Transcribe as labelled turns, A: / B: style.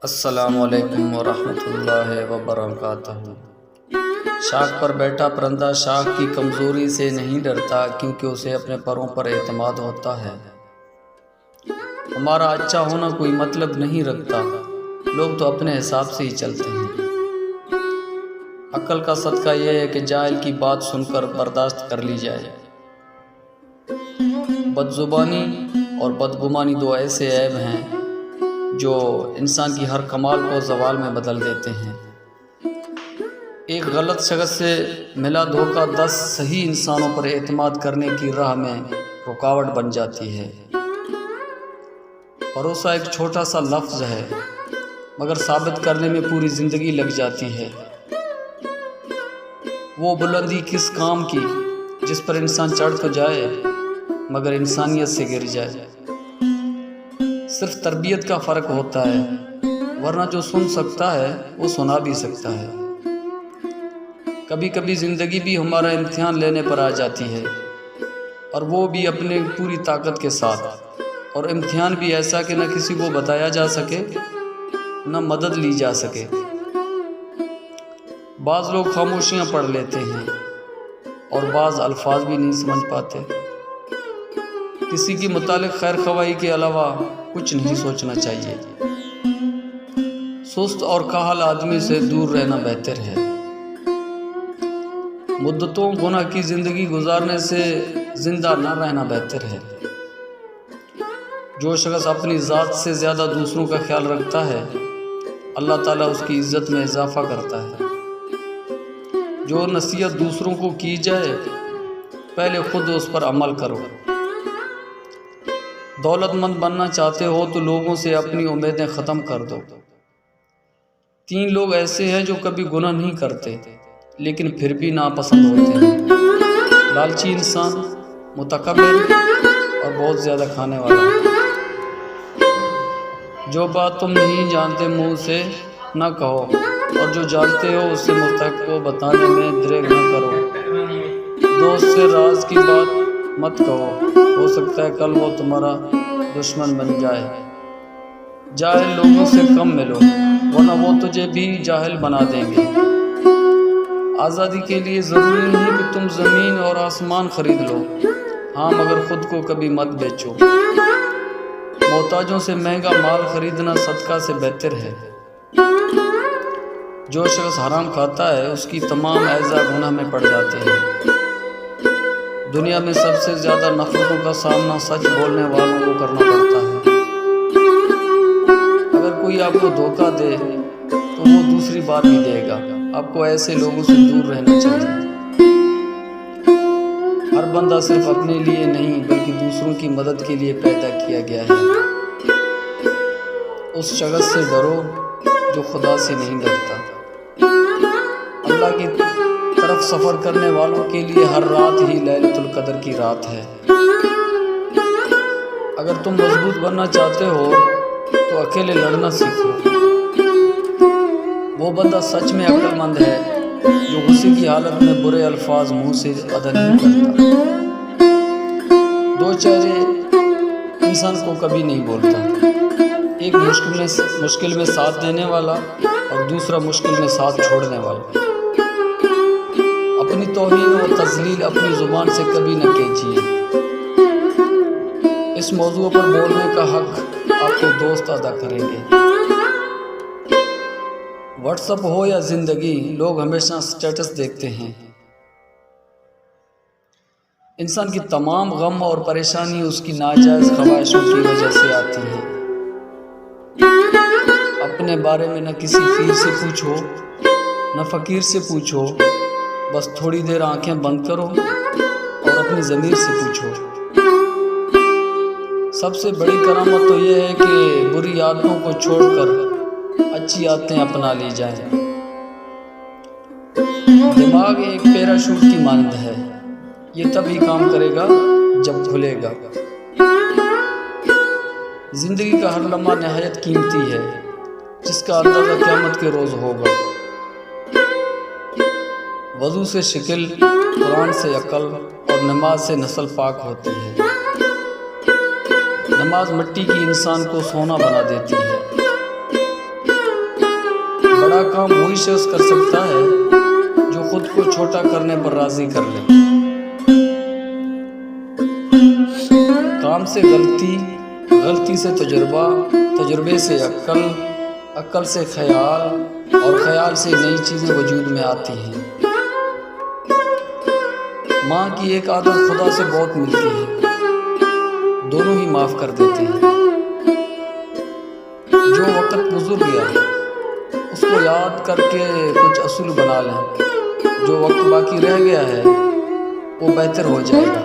A: السلام علیکم ورحمۃ اللہ وبرکاتہ۔ شاخ پر بیٹھا پرندہ شاخ کی کمزوری سے نہیں ڈرتا، کیونکہ اسے اپنے پروں پر اعتماد ہوتا ہے۔ ہمارا اچھا ہونا کوئی مطلب نہیں رکھتا، لوگ تو اپنے حساب سے ہی چلتے ہیں۔ عقل کا صدقہ یہ ہے کہ جاہل کی بات سن کر برداشت کر لی جائے۔ بد زبانی اور بدگمانی دو ایسے عیب ہیں جو انسان کی ہر کمال کو زوال میں بدل دیتے ہیں۔ ایک غلط شخص سے ملا دھوکہ 10 صحیح انسانوں پر اعتماد کرنے کی راہ میں رکاوٹ بن جاتی ہے۔ بھروسہ ایک چھوٹا سا لفظ ہے، مگر ثابت کرنے میں پوری زندگی لگ جاتی ہے۔ وہ بلندی کس کام کی جس پر انسان چڑھ تو جائے مگر انسانیت سے گر جائے۔ صرف تربیت کا فرق ہوتا ہے، ورنہ جو سن سکتا ہے وہ سنا بھی سکتا ہے۔ کبھی کبھی زندگی بھی ہمارا امتحان لینے پر آ جاتی ہے، اور وہ بھی اپنے پوری طاقت کے ساتھ، اور امتحان بھی ایسا کہ نہ کسی کو بتایا جا سکے نہ مدد لی جا سکے۔ بعض لوگ خاموشیاں پڑھ لیتے ہیں اور بعض الفاظ بھی نہیں سمجھ پاتے۔ کسی کی متعلق خیر خواہی کے علاوہ کچھ نہیں سوچنا چاہیے۔ سست اور کاہل آدمی سے دور رہنا بہتر ہے۔ مدتوں گناہ کی زندگی گزارنے سے زندہ نہ رہنا بہتر ہے۔ جو شخص اپنی ذات سے زیادہ دوسروں کا خیال رکھتا ہے، اللہ تعالیٰ اس کی عزت میں اضافہ کرتا ہے۔ جو نصیحت دوسروں کو کی جائے، پہلے خود اس پر عمل کرو۔ دولت مند بننا چاہتے ہو تو لوگوں سے اپنی امیدیں ختم کر دو۔ 3 لوگ ایسے ہیں جو کبھی گناہ نہیں کرتے لیکن پھر بھی ناپسند ہوتے ہیں: لالچی انسان، متکبر اور بہت زیادہ کھانے والا۔ جو بات تم نہیں جانتے منہ سے نہ کہو، اور جو جانتے ہو اس سے مستحق کو بتانے میں دریغ نہ کرو۔ دوست سے راز کی بات مت کہو، ہو سکتا ہے کل وہ تمہارا دشمن بن جائے۔ جاہل لوگوں سے کم ملو، ورنہ وہ تجھے بھی جاہل بنا دیں گے۔ آزادی کے لیے ضروری نہیں کہ تم زمین اور آسمان خرید لو، ہاں مگر خود کو کبھی مت بیچو۔ محتاجوں سے مہنگا مال خریدنا صدقہ سے بہتر ہے۔ جو شخص حرام کھاتا ہے اس کی تمام اعضاء گناہ میں پڑ جاتے ہیں۔ دنیا میں سب سے زیادہ نفرتوں کا سامنا سچ بولنے والوں کو کرنا پڑتا ہے۔ اگر کوئی آپ کو دھوکہ دے تو وہ دوسری بار بھی دے گا۔ آپ کو ایسے لوگوں سے دور رہنا چاہیے۔ ہر بندہ صرف اپنے لیے نہیں بلکہ دوسروں کی مدد کے لیے پیدا کیا گیا ہے۔ اس شخص سے ڈرو جو خدا سے نہیں ڈرتا۔ اللہ کی طرف سفر کرنے والوں کے لیے ہر رات ہی لیلۃ القدر کی رات ہے۔ اگر تم مضبوط بننا چاہتے ہو تو اکیلے لڑنا سیکھو۔ وہ بندہ سچ میں عقل مند ہے جو غصے کی حالت میں برے الفاظ منہ سے ادا نہیں کرتا۔ 2 چہرے انسان کو کبھی نہیں بولتا، ایک مشکل میں ساتھ دینے والا اور دوسرا مشکل میں ساتھ چھوڑنے والا۔ اپنی توہین و تذلیل اپنی زبان سے کبھی نہ کیجیے۔ اس موضوع پر بولنے کا حق آپ کو دوست ادا کریں گے۔ واٹس ایپ ہو یا زندگی، لوگ ہمیشہ سٹیٹس دیکھتے ہیں۔ انسان کی تمام غم اور پریشانی اس کی ناجائز خواہشوں کی وجہ سے آتی ہیں۔ اپنے بارے میں نہ کسی پیر سے پوچھو نہ فقیر سے پوچھو، بس تھوڑی دیر آنکھیں بند کرو اور اپنی ضمیر سے پوچھو۔ سب سے بڑی کرامت تو یہ ہے کہ بری عادتوں کو چھوڑ کر اچھی عادتیں اپنا لی جائیں۔ دماغ ایک پیراشوٹ کی مانند ہے، یہ تب ہی کام کرے گا جب کھلے گا۔ زندگی کا ہر لمحہ نہایت قیمتی ہے، جس کا اندازہ قیامت کے روز ہوگا۔ وضو سے شکل، قرآن سے عقل اور نماز سے نسل پاک ہوتی ہے۔ نماز مٹی کی انسان کو سونا بنا دیتی ہے۔ بڑا کام وہی شخص کر سکتا ہے جو خود کو چھوٹا کرنے پر راضی کر لے۔ کام سے غلطی، غلطی سے تجربہ، تجربے سے عقل، عقل سے خیال، اور خیال سے نئی چیزیں وجود میں آتی ہیں۔ ماں کی ایک عادت خدا سے بہت ملتی ہے، دونوں ہی معاف کر دیتے ہیں۔ جو وقت گزر گیا اس کو یاد کر کے کچھ اصول بنا لیں، جو وقت باقی رہ گیا ہے وہ بہتر ہو جائے گا۔